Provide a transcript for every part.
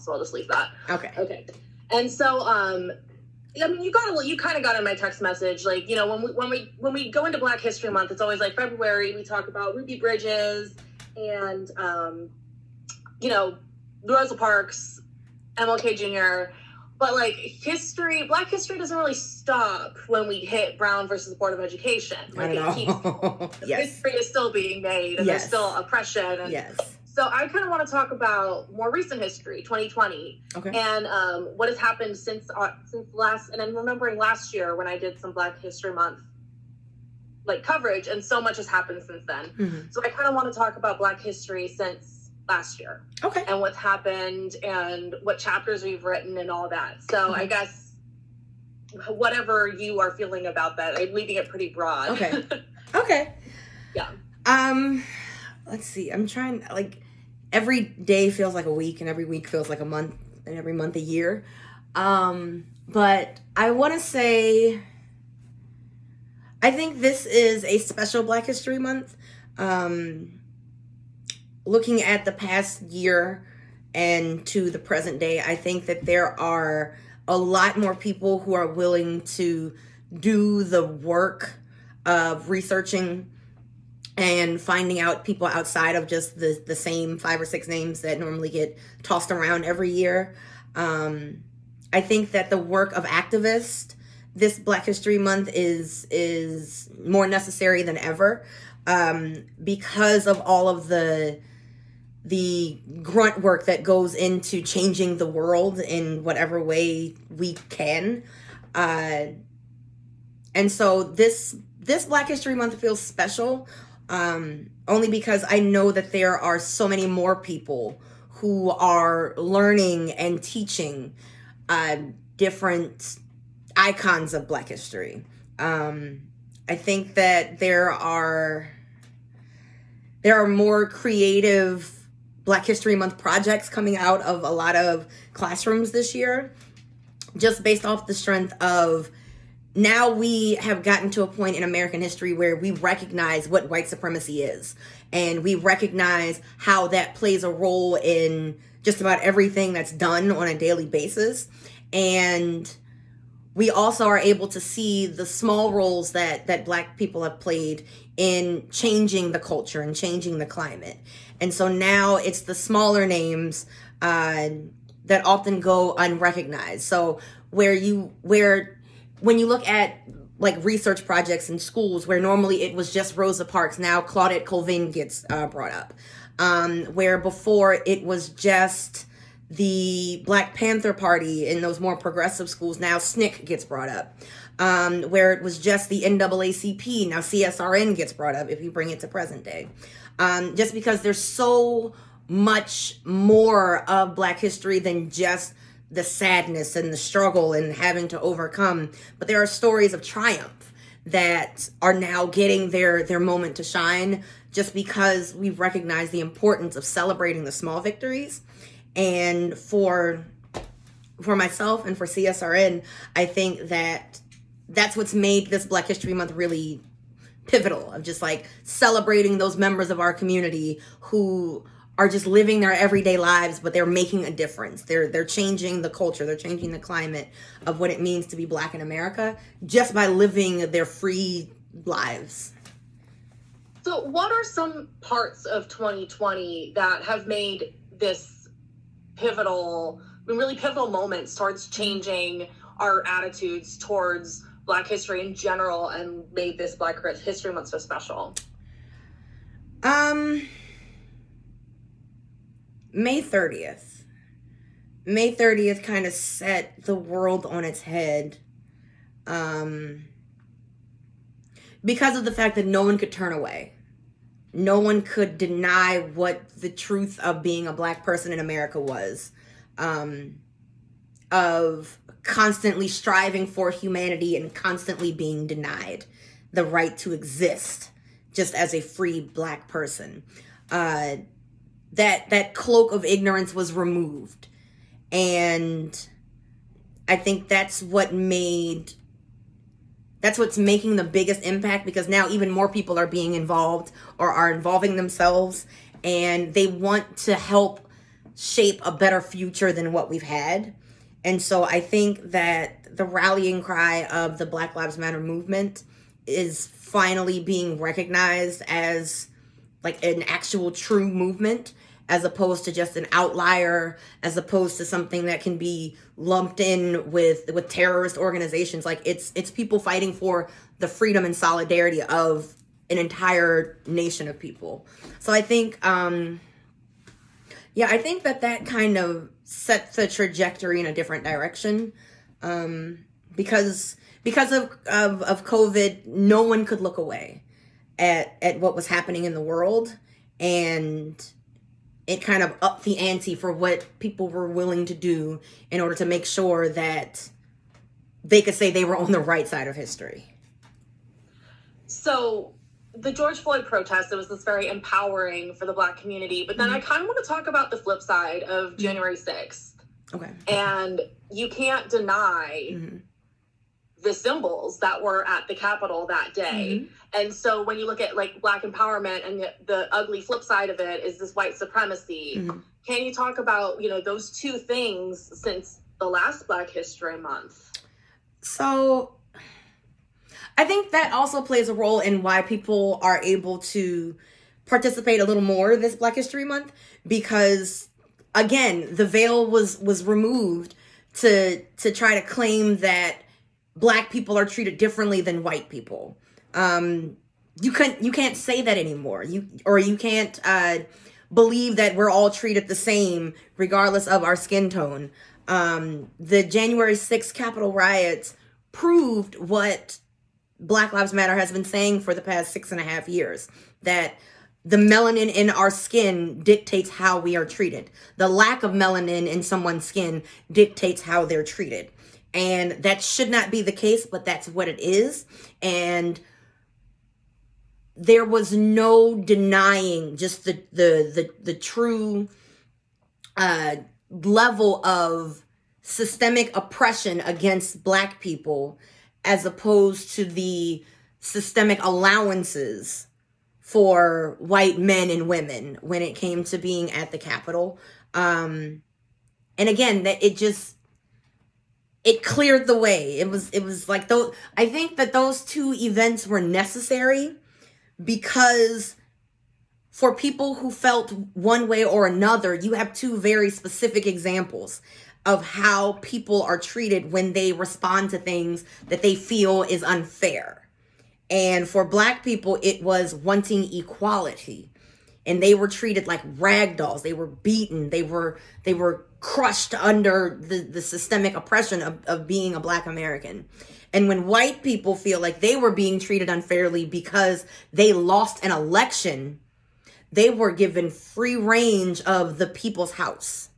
so I'll just leave that. Okay. And so, I mean, you kind of got in my text message, like, you know, when we go into Black History Month, it's always like February, we talk about Ruby Bridges and, you know, Rosa Parks, MLK Jr., but like Black history doesn't really stop when we hit Brown versus the Board of Education. Like Yes. History is still being made, and there's still oppression. And yes. So I kind of want to talk about more recent history, 2020, and what has happened since last. And I'm remembering last year when I did some Black History Month like coverage, and so much has happened since then. Mm-hmm. So I kind of want to talk about Black history since last year, and what's happened and what chapters we've written and all that. So I guess whatever you are feeling about that, I'm leaving it pretty broad. Okay. Yeah. Let's see. I'm trying, like, every day feels like a week, and every week feels like a month, and every month a year. But I want to say, I think this is a special Black History Month. Looking at the past year and to the present day, I think that there are a lot more people who are willing to do the work of researching and finding out people outside of just the same 5 or 6 names that normally get tossed around every year. I think that the work of activists this Black History Month is more necessary than ever, because of all of the grunt work that goes into changing the world in whatever way we can. And so this Black History Month feels special, only because I know that there are so many more people who are learning and teaching different icons of Black history. I think that there are more creative Black History Month projects coming out of a lot of classrooms this year, just based off the strength of now we have gotten to a point in American history where we recognize what white supremacy is, and we recognize how that plays a role in just about everything that's done on a daily basis. And we also are able to see the small roles that Black people have played in changing the culture and changing the climate. And so now it's the smaller names that often go unrecognized. So when you look at like research projects in schools where normally it was just Rosa Parks, now Claudette Colvin gets brought up. Where before it was just the Black Panther Party in those more progressive schools, now SNCC gets brought up. Where it was just the NAACP, now CSRN gets brought up if you bring it to present day. Just because there's so much more of Black history than just the sadness and the struggle and having to overcome. But there are stories of triumph that are now getting their moment to shine, just because we've recognized the importance of celebrating the small victories. And for myself and for CSRN, I think that's what's made this Black History Month really pivotal, of just like celebrating those members of our community who are just living their everyday lives, but they're making a difference. They're changing the culture. They're changing the climate of what it means to be Black in America just by living their free lives. So what are some parts of 2020 that have made this really pivotal moments towards changing our attitudes towards Black history in general and made this Black History Month so special? May 30th. May 30th kind of set the world on its head, because of the fact that no one could turn away. No one could deny what the truth of being a Black person in America was, of constantly striving for humanity and constantly being denied the right to exist just as a free Black person. That cloak of ignorance was removed. And I think that's what's making the biggest impact, because now even more people are being involved or are involving themselves, and they want to help shape a better future than what we've had. And so I think that the rallying cry of the Black Lives Matter movement is finally being recognized as like an actual true movement, as opposed to just an outlier, as opposed to something that can be lumped in with terrorist organizations. Like it's people fighting for the freedom and solidarity of an entire nation of people. So I think, I think that kind of sets the trajectory in a different direction. Because of COVID, no one could look away at what was happening in the world, and it kind of upped the ante for what people were willing to do in order to make sure that they could say they were on the right side of history. So the George Floyd protest, it was this very empowering for the Black community. But then I kind of want to talk about the flip side of January 6th. Okay. And you can't deny the symbols that were at the Capitol that day. And so when you look at like Black empowerment, and the ugly flip side of it is this white supremacy, can you talk about, those two things since the last Black History Month? So I think that also plays a role in why people are able to participate a little more this Black History Month, because again, the veil was removed to try to claim that Black people are treated differently than white people. You can't say that anymore. You can't believe that we're all treated the same regardless of our skin tone. The January 6th Capitol riots proved what Black Lives Matter has been saying for the past 6.5 years, that the melanin in our skin dictates how we are treated. The lack of melanin in someone's skin dictates how they're treated. And that should not be the case, but that's what it is. And there was no denying just the true level of systemic oppression against Black people, as opposed to the systemic allowances for white men and women when it came to being at the Capitol. And again, that it cleared the way. It was like those. I think that those two events were necessary, because for people who felt one way or another, you have two very specific examples of how people are treated when they respond to things that they feel is unfair. And for Black people, it was wanting equality. And they were treated like rag dolls. They were beaten. They were crushed under the systemic oppression of being a Black American. And when white people feel like they were being treated unfairly because they lost an election, they were given free range of the people's house.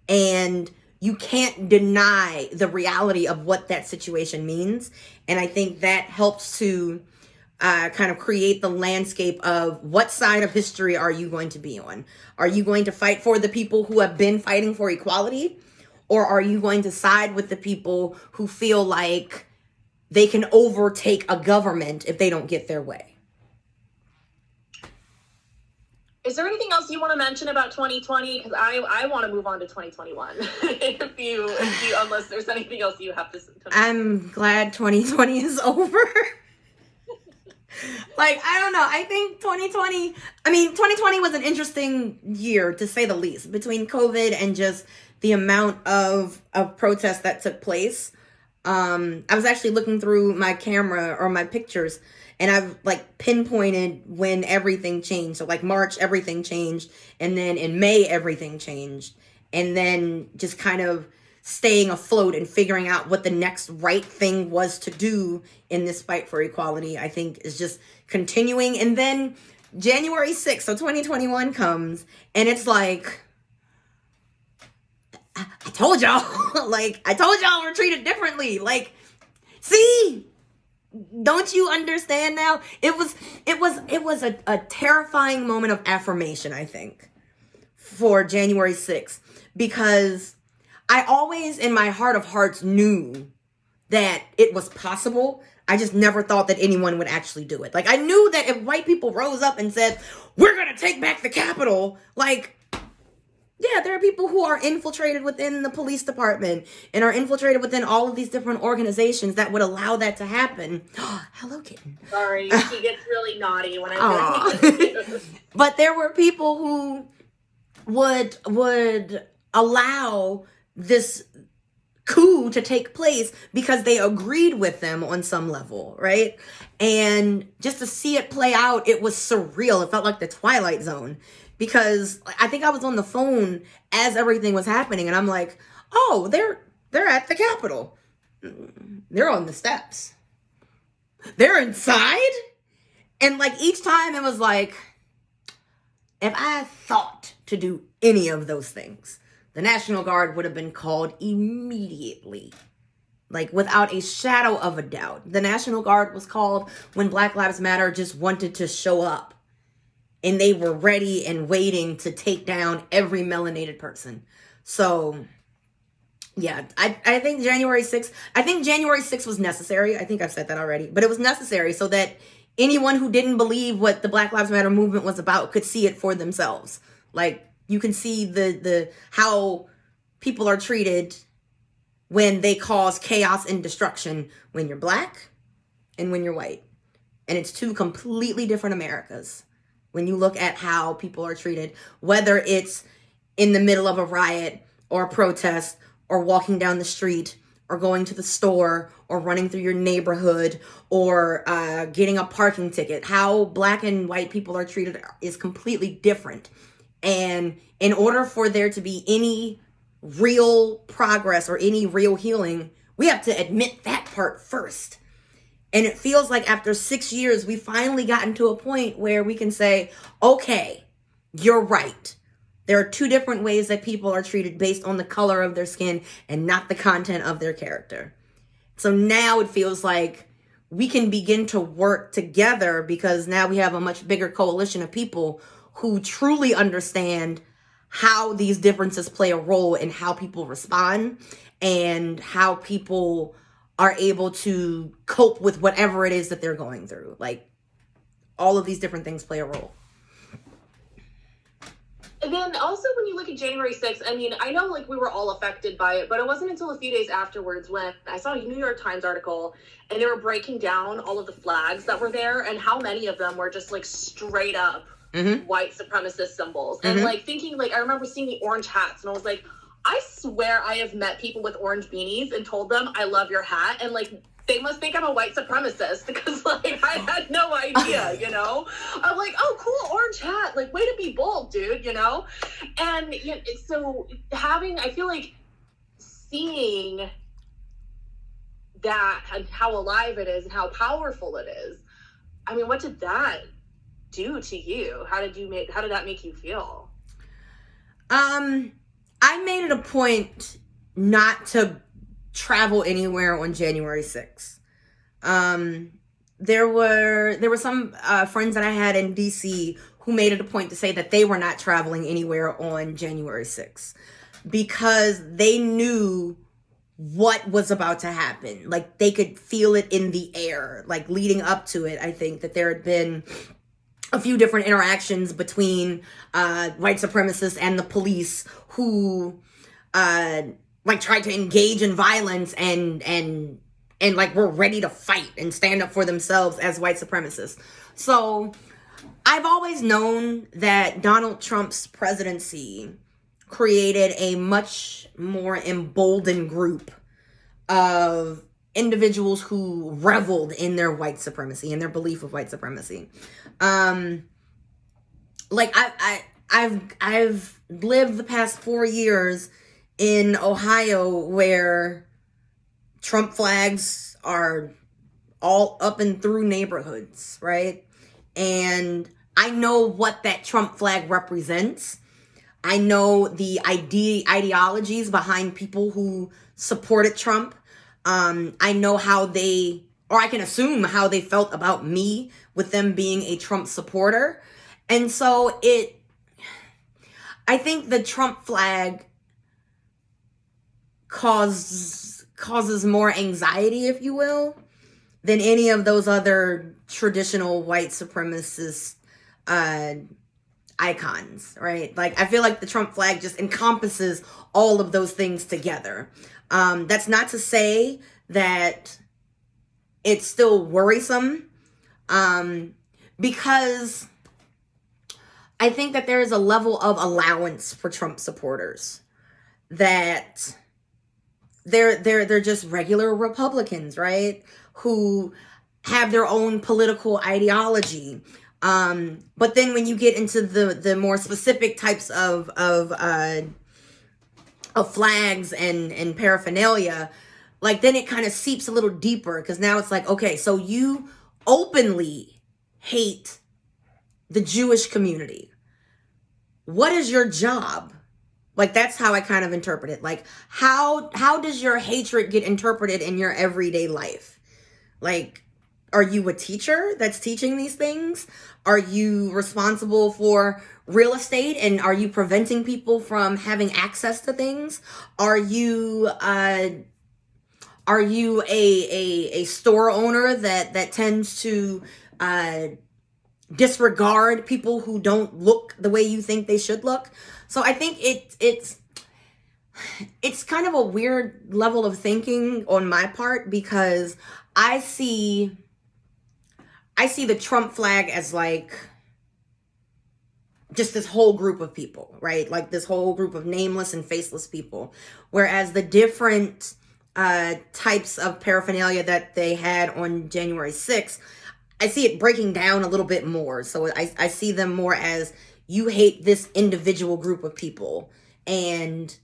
And you can't deny the reality of what that situation means. And I think that helps to kind of create the landscape of what side of history are you going to be on? Are you going to fight for the people who have been fighting for equality? Or are you going to side with the people who feel like they can overtake a government if they don't get their way? Is there anything else you want to mention about 2020? Because I want to move on to 2021. if you unless there's anything else you have to say. I'm glad 2020 is over. Like, I don't know. I think 2020 was an interesting year, to say the least, between COVID and just the amount of protests that took place. I was actually looking through my camera or my pictures, and I've like pinpointed when everything changed. So like March, everything changed. And then in May, everything changed. And then just kind of staying afloat and figuring out what the next right thing was to do in this fight for equality, I think is just continuing. And then January 6th, so 2021 comes, and it's like, I told y'all, I told y'all we're treated differently. Like, see, don't you understand now? It was a terrifying moment of affirmation, I think, for January 6th, because I always, in my heart of hearts, knew that it was possible. I just never thought that anyone would actually do it. Like, I knew that if white people rose up and said, we're going to take back the Capitol, like, Yeah, there are people who are infiltrated within the police department and are infiltrated within all of these different organizations that would allow that to happen. Hello, kitten. Sorry, she gets really naughty when I'm doing it. But there were people who would allow this coup to take place because they agreed with them on some level, right? And just to see it play out, it was surreal. It felt like the Twilight Zone, because I think I was on the phone as everything was happening, and I'm like, oh, they're at the Capitol. They're on the steps. They're inside. And like each time it was like, if I thought to do any of those things, the National Guard would have been called immediately. Like, without a shadow of a doubt. The National Guard was called when Black Lives Matter just wanted to show up. And they were ready and waiting to take down every melanated person. So, yeah, I think January 6th was necessary. I think I've said that already. But it was necessary so that anyone who didn't believe what the Black Lives Matter movement was about could see it for themselves. Like, you can see the how people are treated when they cause chaos and destruction when you're Black and when you're white. And it's two completely different Americas when you look at how people are treated, whether it's in the middle of a riot or a protest or walking down the street or going to the store or running through your neighborhood or getting a parking ticket. How Black and white people are treated is completely different. And in order for there to be any real progress or any real healing, we have to admit that part first. And it feels like after 6 years, we finally gotten to a point where we can say, okay, you're right. There are two different ways that people are treated based on the color of their skin and not the content of their character. So now it feels like we can begin to work together because now we have a much bigger coalition of people who truly understand how these differences play a role in how people respond and how people are able to cope with whatever it is that they're going through. Like, all of these different things play a role. And then also when you look at January 6th, I mean, I know like we were all affected by it, but it wasn't until a few days afterwards when I saw a New York Times article and they were breaking down all of the flags that were there and how many of them were just like straight up white supremacist symbols. And like thinking, like, I remember seeing the orange hats and I was like, I swear I have met people with orange beanies and told them I love your hat, and like they must think I'm a white supremacist because like I had no idea, you know. I'm like, oh cool, orange hat, like way to be bold, dude, you know. And you know, so I feel like seeing that and how alive it is and how powerful it is. I mean, what did that do to you? How did that make you feel? I made it a point not to travel anywhere on January 6th. There were some friends that I had in DC who made it a point to say that they were not traveling anywhere on January 6th because they knew what was about to happen. Like, they could feel it in the air. Like, leading up to it, I think that there had been a few different interactions between white supremacists and the police who like tried to engage in violence and like were ready to fight and stand up for themselves as white supremacists. So I've always known that Donald Trump's presidency created a much more emboldened group of individuals who reveled in their white supremacy and their belief of white supremacy. Like I've lived the past 4 years in Ohio where Trump flags are all up and through neighborhoods, right? And I know what that Trump flag represents. I know the ideologies behind people who supported Trump. I know I can assume how they felt about me with them being a Trump supporter. And so I think the Trump flag causes more anxiety, if you will, than any of those other traditional white supremacist icons, right? Like, I feel like the Trump flag just encompasses all of those things together. That's not to say that it's still worrisome, because I think that there is a level of allowance for Trump supporters, that they're just regular Republicans, right? Who have their own political ideology. But then when you get into the more specific types of flags and paraphernalia, like, then it kind of seeps a little deeper, because now it's like, okay, so you openly hate the Jewish community. What is your job? Like, that's how I kind of interpret it. Like, how does your hatred get interpreted in your everyday life? Like, are you a teacher that's teaching these things? Are you responsible for real estate, and are you preventing people from having access to things? Are you a store owner that tends to disregard people who don't look the way you think they should look? So I think it's kind of a weird level of thinking on my part, because I see the Trump flag as like just this whole group of people, right? Like this whole group of nameless and faceless people. Whereas the different types of paraphernalia that they had on January 6th, I see it breaking down a little bit more. So I see them more as, you hate this individual group of people. And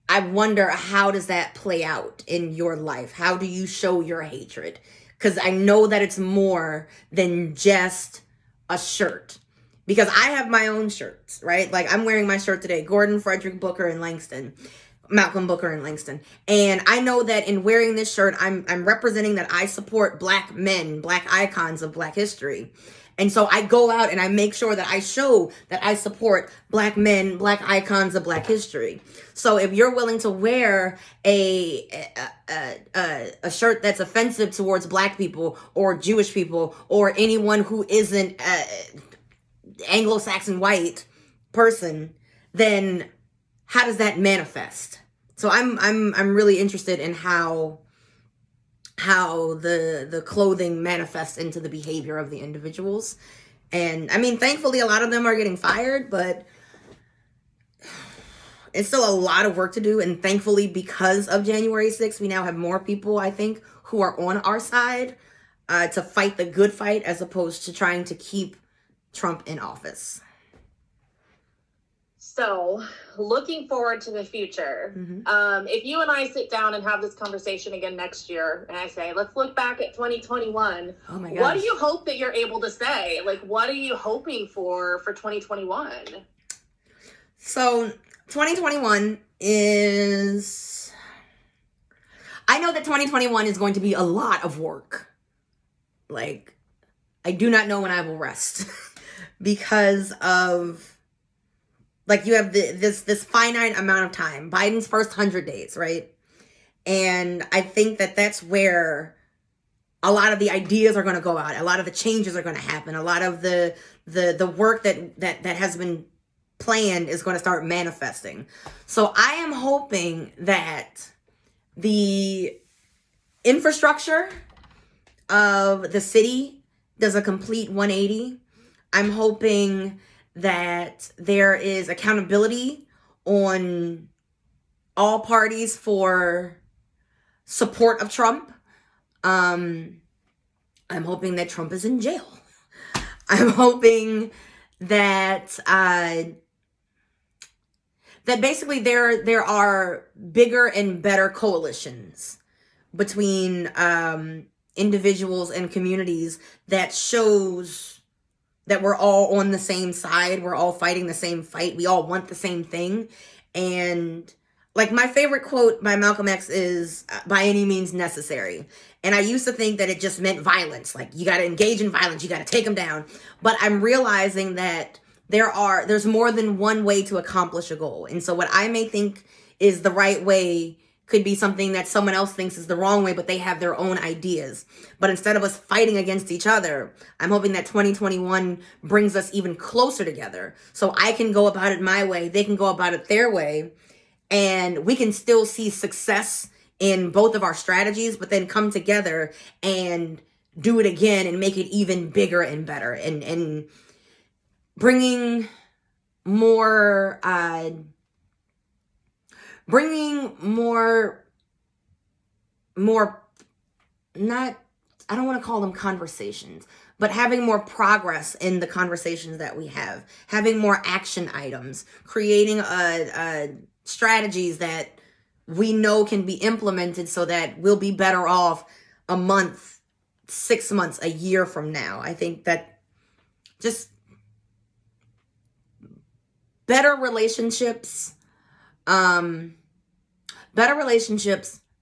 I wonder, how does that play out in your life? How do you show your hatred? Because I know that it's more than just a shirt. Because I have my own shirts, right? Like, I'm wearing my shirt today, Gordon, Frederick, Booker, and Langston. Malcolm, Booker, and Langston. And I know that in wearing this shirt, I'm representing that I support Black men, Black icons of Black history. And so I go out and I make sure that I show that I support Black men, Black icons of Black history. So if you're willing to wear a shirt that's offensive towards Black people or Jewish people or anyone who isn't Anglo-Saxon white person, then how does that manifest? So I'm really interested in how the clothing manifests into the behavior of the individuals. And I mean, thankfully a lot of them are getting fired, but it's still a lot of work to do. And thankfully, because of January 6th, we now have more people, I think, who are on our side to fight the good fight, as opposed to trying to keep Trump in office. So, looking forward to the future, if you and I sit down and have this conversation again next year, and I say, let's look back at 2021, oh my gosh, what do you hope that you're able to say? Like, what are you hoping for 2021? So, 2021 is... I know that 2021 is going to be a lot of work. Like, I do not know when I will rest. Because of... Like, you have this finite amount of time. Biden's first 100 days, right? And I think that that's where a lot of the ideas are going to go out. A lot of the changes are going to happen. A lot of the work that has been planned is going to start manifesting. So I am hoping that the infrastructure of the city does a complete 180. I'm hoping that there is accountability on all parties for support of Trump. I'm hoping that Trump is in jail. I'm hoping that that basically there are bigger and better coalitions between individuals and communities that shows that we're all on the same side. We're all fighting the same fight. We all want the same thing. And like, my favorite quote by Malcolm X is, by any means necessary. And I used to think that it just meant violence. Like, you got to engage in violence. You got to take them down. But I'm realizing that there's more than one way to accomplish a goal. And so what I may think is the right way could be something that someone else thinks is the wrong way, but they have their own ideas. But instead of us fighting against each other, I'm hoping that 2021 brings us even closer together. So I can go about it my way, they can go about it their way, and we can still see success in both of our strategies, but then come together and do it again and make it even bigger and better, and bringing more not, I don't want to call them conversations, but having more progress in the conversations that we have, having more action items, creating strategies that we know can be implemented so that we'll be better off a month, 6 months, a year from now. I think that just better relationships,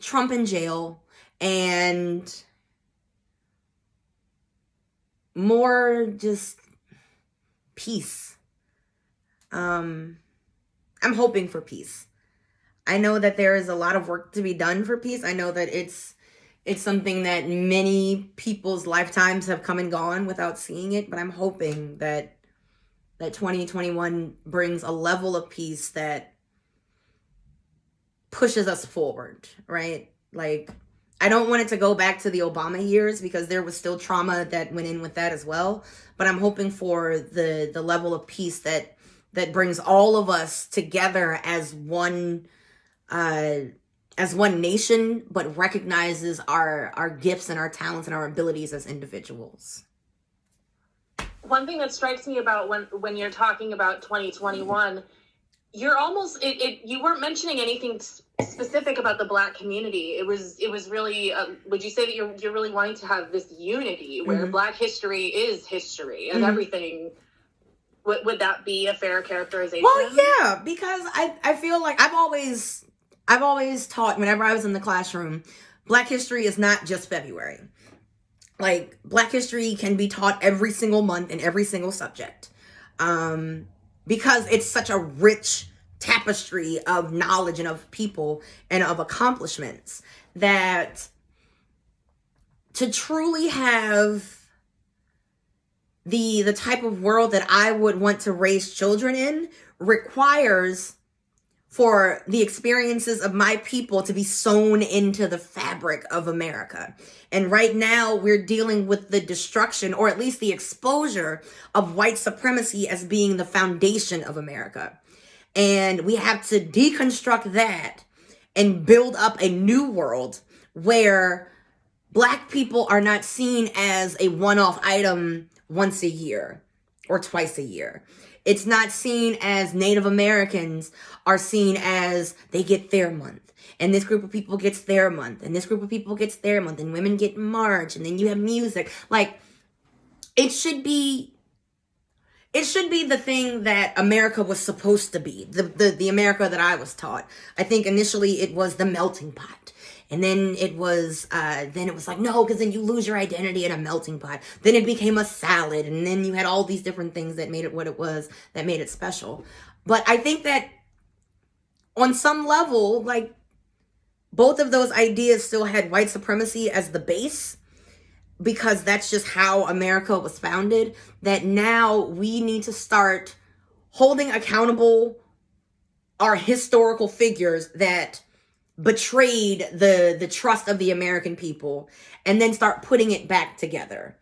Trump in jail, and more just peace. I'm hoping for peace. I know that there is a lot of work to be done for peace. I know that it's something that many people's lifetimes have come and gone without seeing it, but I'm hoping that 2021 brings a level of peace that pushes us forward, right? Like, I don't want it to go back to the Obama years because there was still trauma that went in with that as well. But I'm hoping for the level of peace that brings all of us together as one nation, but recognizes our gifts and our talents and our abilities as individuals. One thing that strikes me about when you're talking about 2021, you're almost you weren't mentioning anything specific about the Black community. It was really would you say that you're really wanting to have this unity where Black history is history and everything? Would that be a fair characterization? Well, yeah, because I feel like I've always taught, whenever I was in the classroom, Black history is not just February. Like, Black history can be taught every single month in every single subject. Because it's such a rich tapestry of knowledge and of people and of accomplishments, that to truly have the type of world that I would want to raise children in requires for the experiences of my people to be sewn into the fabric of America. And right now we're dealing with the destruction, or at least the exposure, of white supremacy as being the foundation of America. And we have to deconstruct that and build up a new world where Black people are not seen as a one-off item once a year or twice a year. It's not seen as Native Americans are seen as they get their month, and this group of people gets their month, and this group of people gets their month, and women get March, and then you have music. Like, it should be the thing that America was supposed to be, the America that I was taught. I think initially it was the melting pot. And then it was like, no, because then you lose your identity in a melting pot. Then it became a salad. And then you had all these different things that made it what it was, that made it special. But I think that on some level, like, both of those ideas still had white supremacy as the base, because that's just how America was founded. That now we need to start holding accountable our historical figures that betrayed the trust of the American people, and then start putting it back together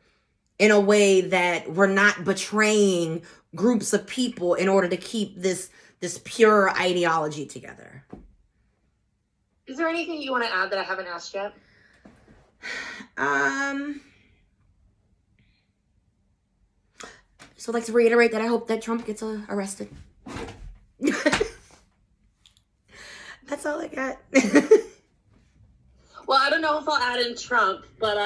in a way that we're not betraying groups of people in order to keep this pure ideology together. Is there anything you want to add that I haven't asked yet? So I'd like to reiterate that I hope that Trump gets arrested. That's all I got. Well, I don't know if I'll add in Trump, but